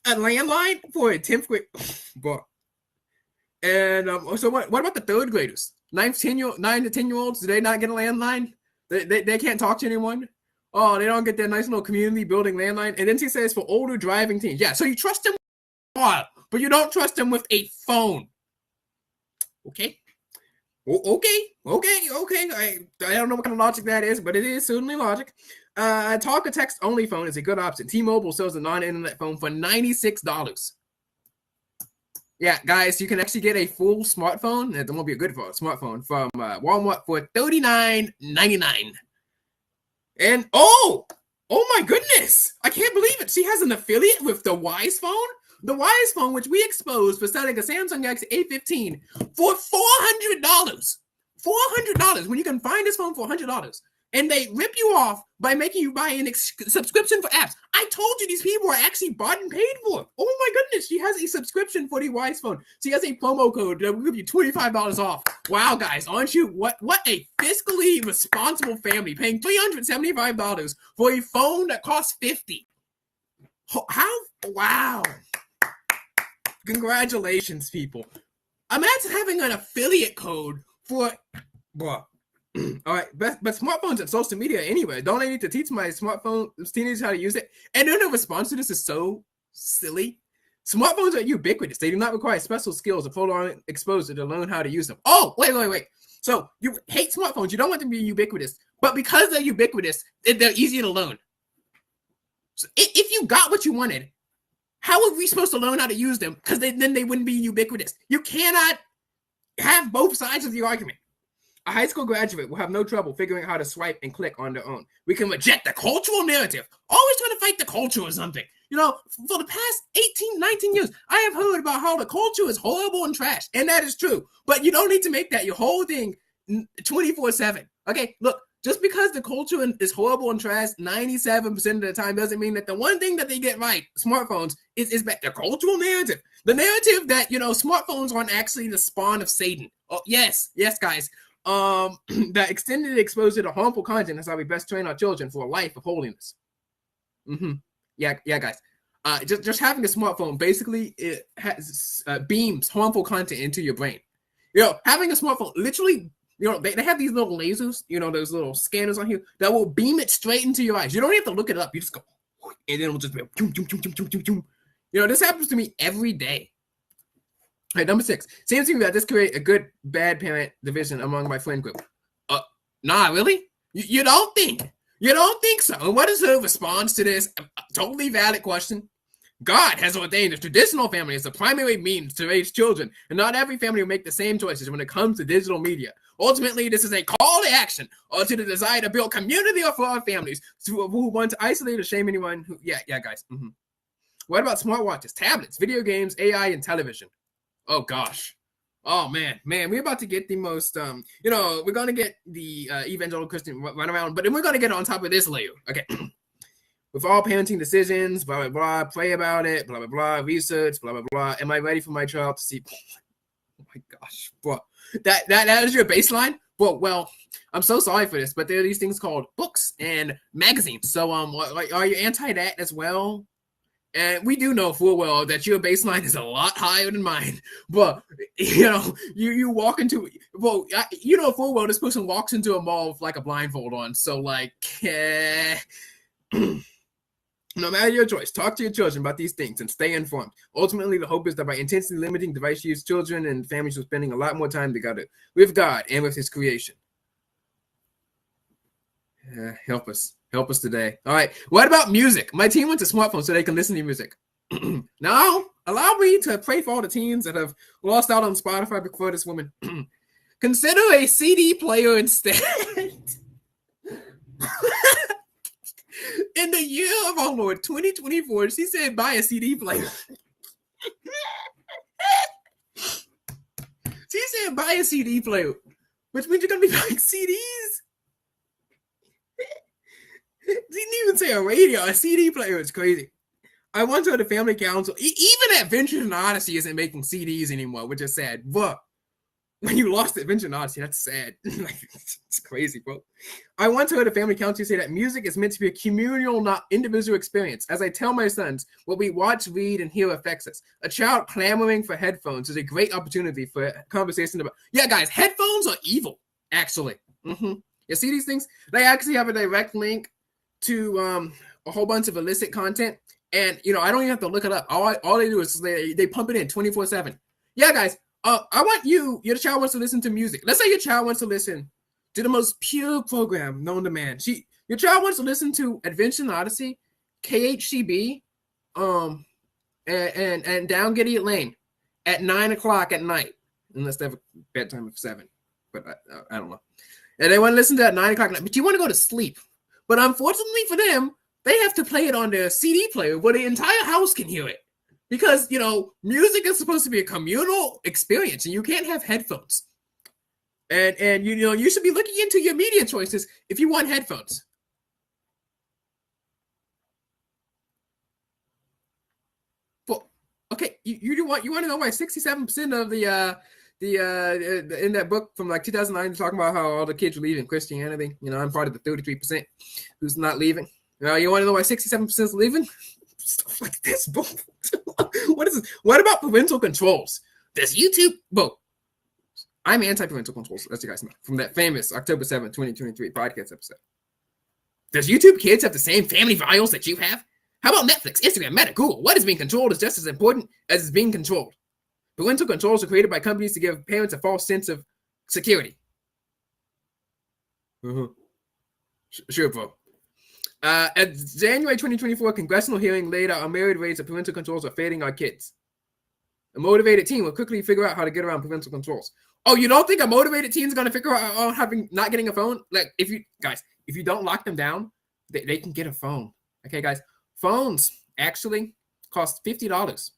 a landline for a 10th grade, bro. And so what about the 3rd graders? 9 to 10-year-olds? Do they not get a landline? They can't talk to anyone? Oh, they don't get that nice little community building landline. And then she says for older driving teens. Yeah, so you trust them with a car, but you don't trust them with a phone. Okay. Okay. I don't know what kind of logic that is, but it is certainly logic. Talk or text only phone is a good option. T-Mobile sells a non-internet phone for $96. Yeah, guys, you can actually get a full smartphone. It won't be a good smartphone from Walmart for $39.99. And oh my goodness, I can't believe it. She has an affiliate with the Wise Phone. The Wise Phone, which we exposed for selling a Samsung Galaxy A15 for $400. $400 when you can find this phone for $100. And they rip you off by making you buy a subscription for apps. I told you these people are actually bought and paid for. Oh my goodness, she has a subscription for the Wise Phone. She has a promo code that will give you $25 off. Wow, guys, aren't you? What a fiscally responsible family paying $375 for a phone that costs $50. How? Wow. Congratulations, people. Imagine having an affiliate code for, bro. All right, but smartphones and social media anyway. Don't I need to teach my smartphone teenagers how to use it? And then the response to this is so silly. Smartphones are ubiquitous. They do not require special skills or full-on exposure to learn how to use them. Oh, wait. So you hate smartphones. You don't want them to be ubiquitous. But because they're ubiquitous, they're easier to learn. So if you got what you wanted, how are we supposed to learn how to use them? Because then they wouldn't be ubiquitous. You cannot have both sides of the argument. A high school graduate will have no trouble figuring out how to swipe and click on their own. We can reject the cultural narrative, always trying to fight the culture or something. For the past 18, 19 years, I have heard about how the culture is horrible and trash, and that is true. But you don't need to make that your whole thing 24/7. Okay, look, just because the culture is horrible and trash 97% of the time doesn't mean that the one thing that they get right, smartphones, is back the cultural narrative. The narrative that, smartphones aren't actually the spawn of Satan. Oh, yes, guys. That extended exposure to harmful content is how we best train our children for a life of holiness. Yeah, guys. Just having a smartphone basically it has beams harmful content into your brain. Having a smartphone literally, they have these little lasers, those little scanners on here that will beam it straight into your eyes. You don't have to look it up. You just go, and then it'll just be, this happens to me every day. All right, number 6. Seems to me that this create a good bad parent division among my friend group. Nah, really? You don't think? You don't think so? And what is her response to this totally valid question? God has ordained a traditional family as the primary means to raise children, and not every family will make the same choices when it comes to digital media. Ultimately, this is a call to action or to the desire to build community for our families who want to isolate or shame anyone who. Yeah, guys. What about smartwatches, tablets, video games, AI, and television? Oh gosh. Oh man, we're about to get the most we're gonna get the evangelical Christian run around, but then we're gonna get on top of this layer. Okay. With all parenting decisions, blah blah blah, pray about it, blah blah blah, research, blah blah blah. Am I ready for my child to see? Oh my gosh, bro. That is your baseline? Well, I'm so sorry for this, but there are these things called books and magazines. So are you anti that as well? And we do know full well that your baseline is a lot higher than mine. But, you walk into, full well this person walks into a mall with like a blindfold on. So no matter your choice, talk to your children about these things and stay informed. Ultimately, the hope is that by intentionally limiting device use, children and families are spending a lot more time together with God and with his creation. Help us today. All right. What about music? My teen wants a smartphone so they can listen to music. Now, allow me to pray for all the teens that have lost out on Spotify before this woman. Consider a CD player instead. In the year of our Lord 2024, she said buy a CD player. She said buy a CD player, which means you're going to be buying CDs. She didn't even say a radio. A CD player is crazy. I went to the family council. Even Adventure and Odyssey isn't making CDs anymore, which is sad. But when you lost Adventure and Odyssey, that's sad. It's crazy, bro. I once heard a family council say that music is meant to be a communal, not individual experience. As I tell my sons, what we watch, read, and hear affects us. A child clamoring for headphones is a great opportunity for a conversation about. Yeah, guys, headphones are evil, actually. You see these things? They actually have a direct link to a whole bunch of illicit content, and I don't even have to look it up. All they do is they pump it in 24/7. Yeah, guys. I want your child wants to listen to music. Let's say your child wants to listen to the most pure program known to man. Your child wants to listen to Adventure and Odyssey, KHCB, and Down Gideon Lane at 9:00 at night, unless they have a bedtime of 7. But I don't know. And they want to listen to that 9:00 at night. But you want to go to sleep. But unfortunately for them, they have to play it on their CD player where the entire house can hear it. Because, music is supposed to be a communal experience, and you can't have headphones. And you should be looking into your media choices if you want headphones. Well, okay, you want to know why 67% of the in that book from like 2009 talking about how all the kids are leaving Christianity. I'm part of the 33% who's not leaving. You want to know why 67% is leaving? Stuff like this, bro. What is this? What about parental controls? Does YouTube? Well, I'm anti-parental controls, as you guys know, from that famous October 7th, 2023 podcast episode. Does YouTube Kids have the same family values that you have? How about Netflix, Instagram, Meta, Google? What is being controlled is just as important as is being controlled. Parental controls are created by companies to give parents a false sense of security. Sure, bro. At January 2024 congressional hearing laid out a myriad ways that parental controls are failing our kids. A motivated teen will quickly figure out how to get around parental controls. Oh, you don't think a motivated teen is going to figure out not getting a phone? Like, if you don't lock them down, they can get a phone. Okay, guys, phones actually cost $50,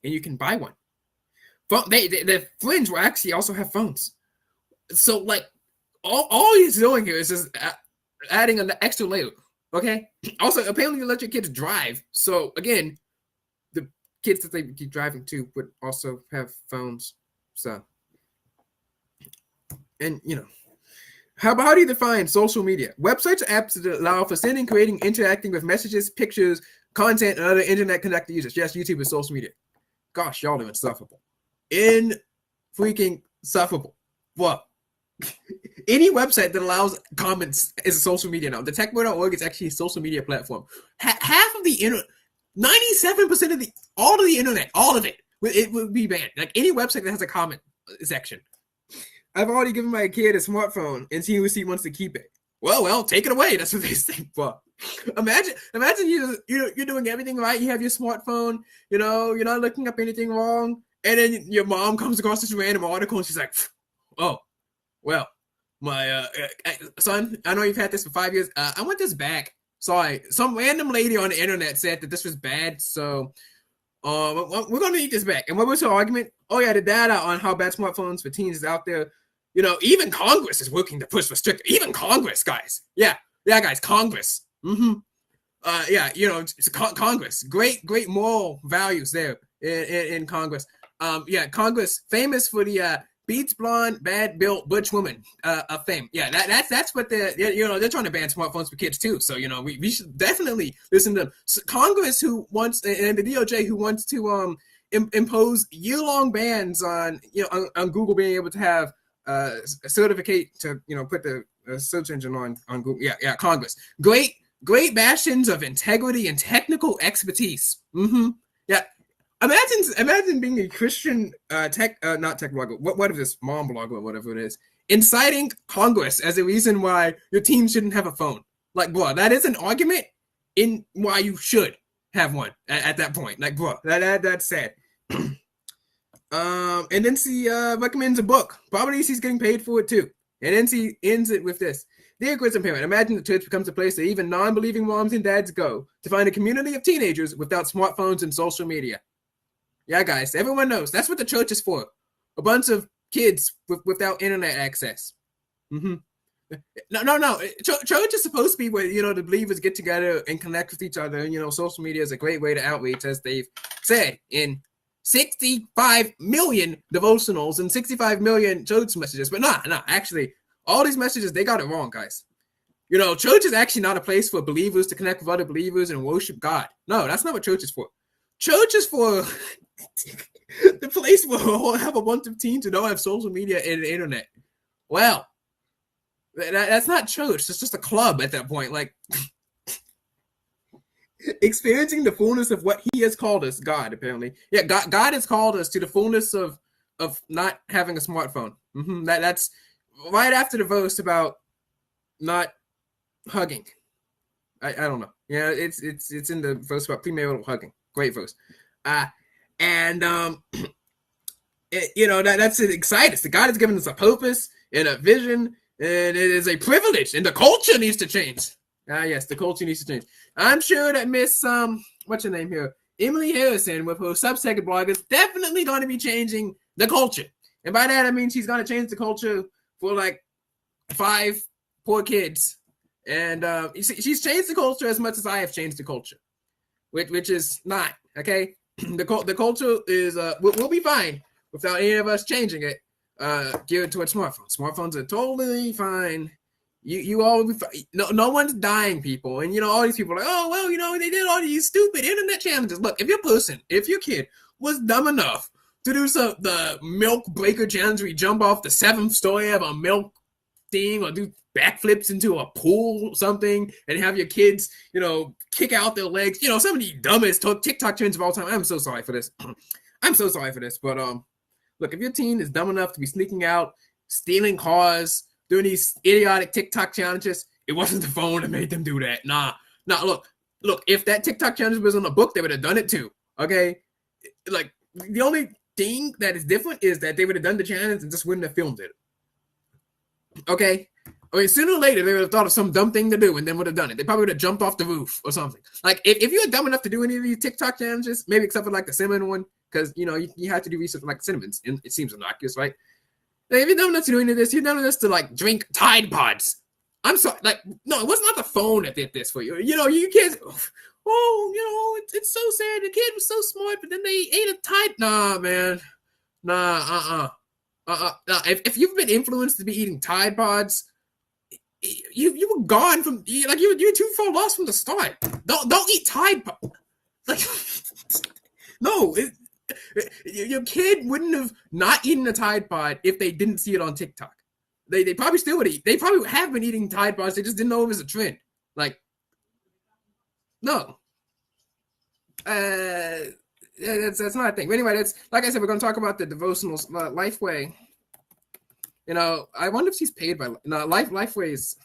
and you can buy one. The fringe will actually also have phones. So, like, all he's doing here is just adding an extra layer. Okay. Also, apparently, you let your kids drive. So again, the kids that they keep driving to would also have phones. So, and how do you define social media? Websites or apps that allow for sending, creating, interacting with messages, pictures, content, and other internet-connected users. Yes, YouTube is social media. Gosh, y'all are insufferable. Freaking sufferable. What? Any website that allows comments is a social media now. TheTechBoy.org is actually a social media platform. Half of the internet, 97% of all of the internet, all of it would be banned. Like any website that has a comment section. I've already given my kid a smartphone, and he wants to keep it. Well, take it away. That's what they say. But imagine you're doing everything right. You have your smartphone. You're not looking up anything wrong, and then your mom comes across this random article, and she's like, "Oh, well, my son, I know you've had this for 5 years. I want this back. Sorry, some random lady on the internet said that this was bad, so we're gonna need this back." And what was her argument? Oh yeah, the data on how bad smartphones for teens is out there. Even Congress is working to push for stricter. Even Congress, guys. Yeah, guys, Congress. It's Congress. Great moral values there in Congress. Congress, famous for the beats blonde, bad built butch woman of fame. Yeah, that's what they're trying to ban smartphones for kids too. So we should definitely listen to them. So Congress who wants and the DOJ who wants to impose year-long bans on Google being able to have certificate to put the search engine on Google. Yeah, Congress. Great bastions of integrity and technical expertise. Yeah. Imagine being a Christian not tech blogger. What is this, mom blogger or whatever it is, inciting Congress as a reason why your teen shouldn't have a phone. Like, bro, that is an argument in why you should have one at that point. Like, bro, that's sad. And then she recommends a book. Probably she's getting paid for it too. And then she ends it with this. Dear Christian parent, imagine the church becomes a place that even non-believing moms and dads go to find a community of teenagers without smartphones and social media. Yeah, guys, everyone knows that's what the church is for. A bunch of kids without internet access. No. Church is supposed to be where, the believers get together and connect with each other. And, social media is a great way to outreach, as they've said in 65 million devotionals and 65 million church messages. But actually, all these messages, they got it wrong, guys. Church is actually not a place for believers to connect with other believers and worship God. No, that's not what church is for. Church is for the place where we'll have a bunch of teens who don't have social media and the internet. Well, that's not church. It's just a club at that point. Like, experiencing the fullness of what he has called us, God, apparently. Yeah, God has called us to the fullness of not having a smartphone. That's right after the verse about not hugging. I don't know. Yeah, it's in the verse about premarital hugging. Great verse. That's it excites us. God has given us a purpose and a vision, and it is a privilege, and the culture needs to change. Yes, the culture needs to change. I'm sure that Miss what's her name here, Emily Harrison, with her Substack blog, is definitely going to be changing the culture. And by that I mean she's going to change the culture for like 5 poor kids. And she's changed the culture as much as I have changed the culture, which is not okay. The culture is we'll be fine without any of us changing it. Geared towards smartphones. Smartphones are totally fine. You all be fine. No one's dying, people. And all these people are like, oh well, they did all these stupid internet challenges. Look, if your kid was dumb enough to do the milk breaker challenge where you jump off the 7th story of a milk thing or do backflips into a pool or something and have your kids, kick out their legs, some of the dumbest TikTok trends of all time. I'm so sorry for this. But look, if your teen is dumb enough to be sneaking out, stealing cars, doing these idiotic TikTok challenges, it wasn't the phone that made them do that. Nah, Now, look, if that TikTok challenge was on a book, they would have done it too. Okay, like the only thing that is different is that they would have done the challenge and just wouldn't have filmed it. Okay. I mean, sooner or later, they would have thought of some dumb thing to do and then would have done it. They probably would have jumped off the roof or something. Like, if you're dumb enough to do any of these TikTok challenges, maybe except for like the cinnamon one, because, you have to do research like cinnamons, and it seems innocuous, right? Like, if you're dumb enough to do any of this, you're dumb enough to, like, drink Tide Pods. I'm sorry. Like, no, it was not the phone that did this for you. You can't, it's so sad. The kid was so smart, but then they ate a Tide. Nah, man. Nah, Nah, if you've been influenced to be eating Tide Pods, you were gone from, like, you were too far lost from the start. Don't eat Tide Pods. Like, no, your kid wouldn't have not eaten a Tide Pod if they didn't see it on TikTok. They probably still would eat. They probably have been eating Tide Pods. They just didn't know it was a trend. Like, no. That's not a thing. But anyway, that's, like I said, we're going to talk about the devotionals. Lifeway. I wonder if she's paid by Lifeway is,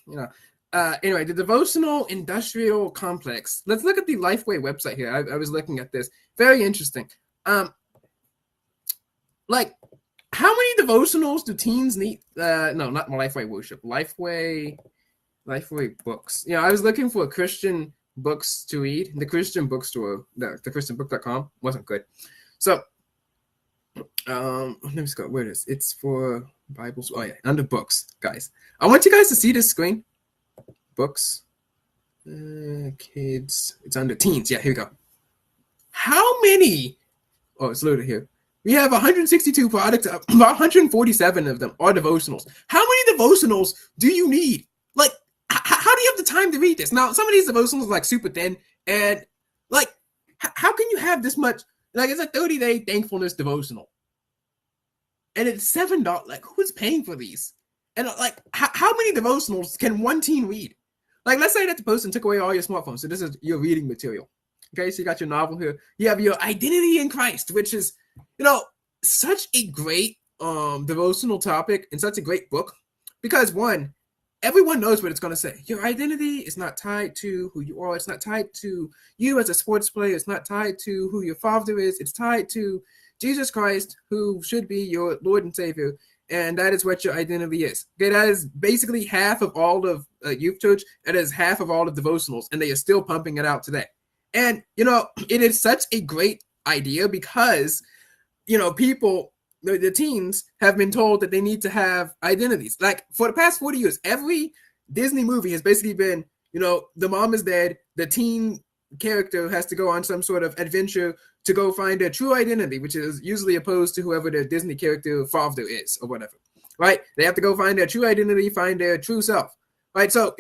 anyway, the devotional industrial complex. Let's look at the Lifeway website here. I was looking at this. Very interesting. Like, how many devotionals do teens need? No, not Lifeway worship. Lifeway books. I was looking for Christian books to read. The Christian bookstore, the christianbook.com wasn't good. So, let me just go. Where it is? It's for Bibles. Oh yeah, under books, guys. I want you guys to see this screen. Books, kids. It's under teens. Yeah, here we go. How many? Oh, it's loaded here. We have 162 products. About 147 of them are devotionals. How many devotionals do you need? Like, how do you have the time to read this? Now, some of these devotionals are like super thin, and like, how can you have this much? Like, it's a 30-day thankfulness devotional, and it's $7. Like, who's paying for these? And like, how many devotionals can one teen read? Like, let's say that the person took away all your smartphones, so this is your reading material. Okay, so you got your novel here. You have your identity in Christ, which is, such a great devotional topic and such a great book, because one, everyone knows what it's going to say. Your identity is not tied to who you are. It's not tied to you as a sports player. It's not tied to who your father is. It's tied to Jesus Christ, who should be your Lord and Savior. And that is what your identity is. Okay, that is basically half of all of youth church. That is half of all of devotionals, and they are still pumping it out today. And, it is such a great idea because, people, the teens have been told that they need to have identities. Like, for the past 40 years, every Disney movie has basically been, the mom is dead, the teen character has to go on some sort of adventure to go find their true identity, which is usually opposed to whoever their Disney character father is or whatever, right? They have to go find their true identity, find their true self, right? So,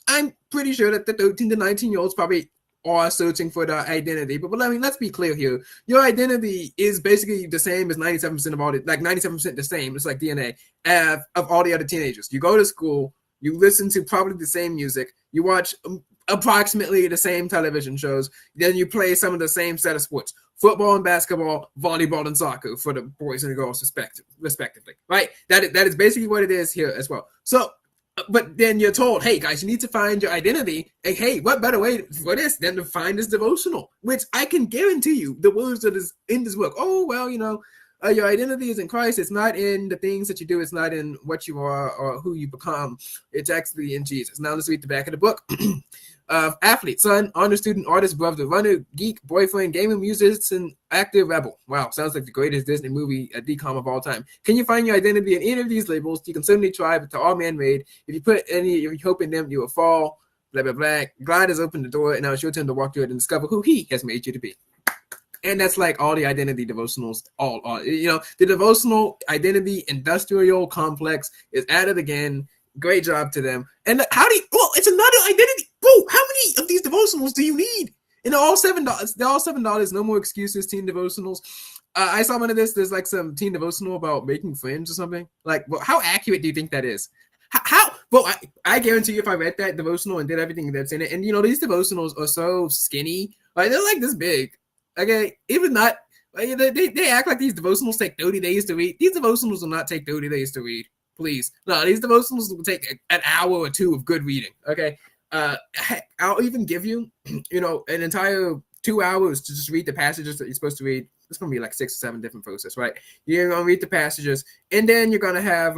I'm pretty sure that the 13 to 19-year-olds probably are searching for their identity. But let's be clear here. Your identity is basically the same as 97% of all the, like 97% the same. It's like DNA of all the other teenagers. You go to school, you listen to probably the same music, you watch approximately the same television shows, then you play some of the same set of sports: football and basketball, volleyball and soccer for the boys and the girls respectively, right? That is basically what it is here as well. So, but then you're told, hey guys, you need to find your identity. And hey, what better way for this than to find this devotional? Which I can guarantee you, the words that is in this book. Oh well, your identity is in Christ. It's not in the things that you do. It's not in what you are or who you become. It's actually in Jesus. Now let's read the back of the book. Athlete, son, honor student, artist, brother, runner, geek, boyfriend, gamer, musician, actor, rebel. Wow, sounds like the greatest Disney movie decom of all time. Can you find your identity in any of these labels? You can certainly try, but to all man-made. If you hope in them, you will fall. Blah blah blah. God has opened the door, and now it's your turn to walk through it and discover who He has made you to be. And that's like all the identity devotionals. The devotional identity industrial complex is at it again. Great job to them. And it's another identity. Bro, how many of these devotionals do you need? And they're all $7. They're all $7. No more excuses, teen devotionals. I saw one of this. There's like some teen devotional about making friends or something. Like, well, how accurate do you think that is? Well, I guarantee you, if I read that devotional and did everything that's in it, and these devotionals are so skinny, like they're like this big. Okay, even not. Like, they act like these devotionals take 30 days to read. These devotionals will not take 30 days to read. Please, no. These devotionals will take an hour or two of good reading. Okay. I'll even give you, an entire 2 hours to just read the passages that you're supposed to read. It's gonna be like 6 or 7 different verses, right? You're gonna read the passages, and then you're gonna have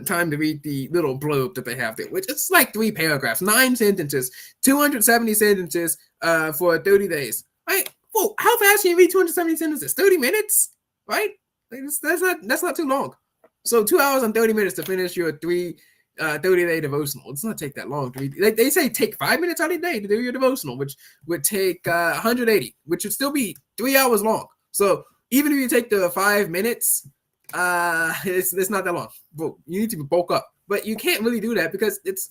time to read the little blurb that they have there, which it's like 3 paragraphs, 9 sentences, 270 sentences for 30 days. Right? Whoa, how fast can you read 270 sentences? 30 minutes, right? That's not too long. So 2 hours and 30 minutes to finish your 30-day devotional. It's not take that long to read. They say take 5 minutes out of the day to do your devotional, which would take 180, which would still be 3 hours long. So even if you take the 5 minutes, it's not that long. But you need to bulk up. But you can't really do that because it's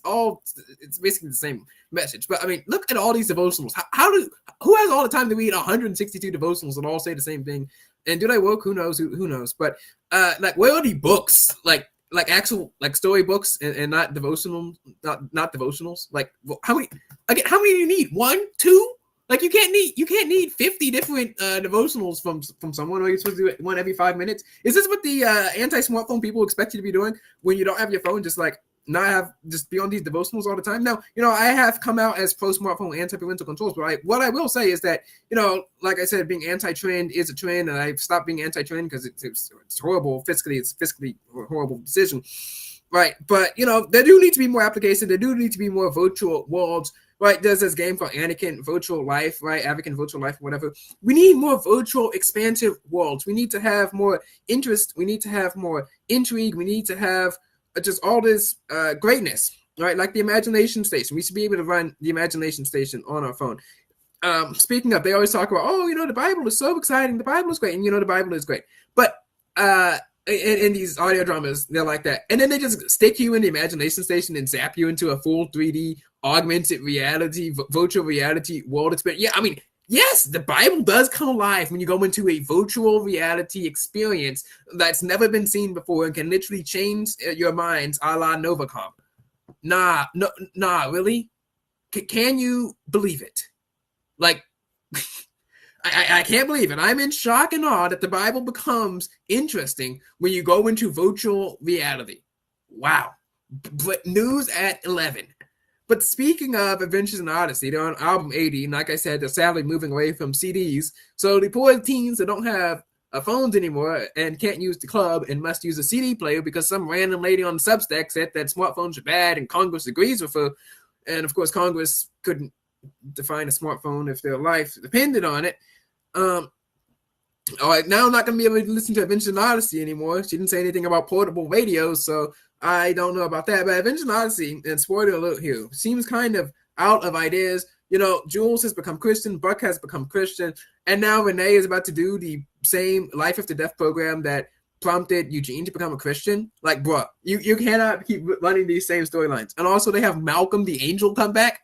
basically the same message. But I mean, look at all these devotionals. Who has all the time to read 162 devotionals and all say the same thing? And do they work? Who knows? Who knows? But like, where are the books? Like actual story books and not devotional, not devotionals. Like, how many do you need? 1, 2? Like, you can't need 50 different devotionals from someone, or you're supposed to do it one every 5 minutes. Is this what the anti-smartphone people expect you to be doing when you don't have your phone? Just be on these devotionals all the time. Now, I have come out as pro-smartphone, anti-parental controls, but what I will say is that, like I said, being anti-trend is a trend, and I've stopped being anti-trend because it's horrible fiscally. It's fiscally a horrible decision, right? But there do need to be more applications. There do need to be more virtual worlds. Right, there's this game called Anakin Virtual Life, right? Anakin Virtual Life, whatever. We need more virtual, expansive worlds. We need to have more interest. We need to have more intrigue. We need to have just all this greatness, right? Like the Imagination Station. We should be able to run the Imagination Station on our phone. Speaking of, they always talk about, the Bible is so exciting. The Bible is great. And the Bible is great. But in these audio dramas, they're like that. And then they just stick you in the Imagination Station and zap you into a full 3D augmented reality, virtual reality world experience. Yeah, I mean, yes, the Bible does come alive when you go into a virtual reality experience that's never been seen before and can literally change your minds, a la Novacom. Nah, really? Can you believe it? Like, I can't believe it. I'm in shock and awe that the Bible becomes interesting when you go into virtual reality. Wow. But news at 11. But speaking of Adventures in Odyssey, they're on album 80, and like I said, they're sadly moving away from CDs. So the poor teens that don't have phones anymore and can't use the club and must use a CD player because some random lady on Substack said that smartphones are bad and Congress agrees with her. And of course, Congress couldn't define a smartphone if their life depended on it. All right, now I'm not going to be able to listen to Adventures in Odyssey anymore. She didn't say anything about portable radios, so I don't know about that. But Adventures in Odyssey, and spoiler alert here, seems kind of out of ideas. Jules has become Christian, Buck has become Christian, and now Renee is about to do the same life after death program that prompted Eugene to become a Christian. Like, bruh, you cannot keep running these same storylines. And also they have Malcolm the Angel come back.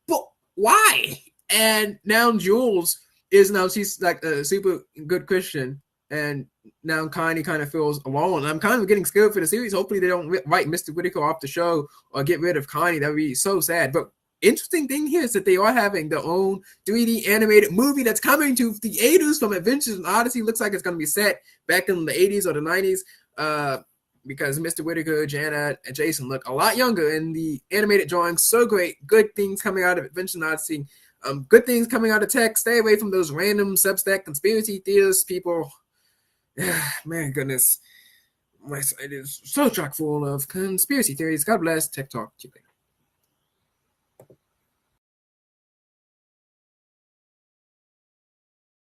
But why? And now Jules she's like a super good Christian, and now Connie kind of feels alone. I'm kind of getting scared for the series. Hopefully they don't write Mr. Whitaker off the show or get rid of Connie. That would be so sad. But interesting thing here is that they are having their own 3D animated movie that's coming to theaters from Adventures in Odyssey. Looks like it's going to be set back in the 80s or the 90s because Mr. Whitaker, Jana, and Jason look a lot younger in the animated drawings. So great. Good things coming out of Adventures in Odyssey. Good things coming out of tech. Stay away from those random Substack conspiracy theorists, people. Man, goodness. My site is so chock full of conspiracy theories. God bless. Tech Talk.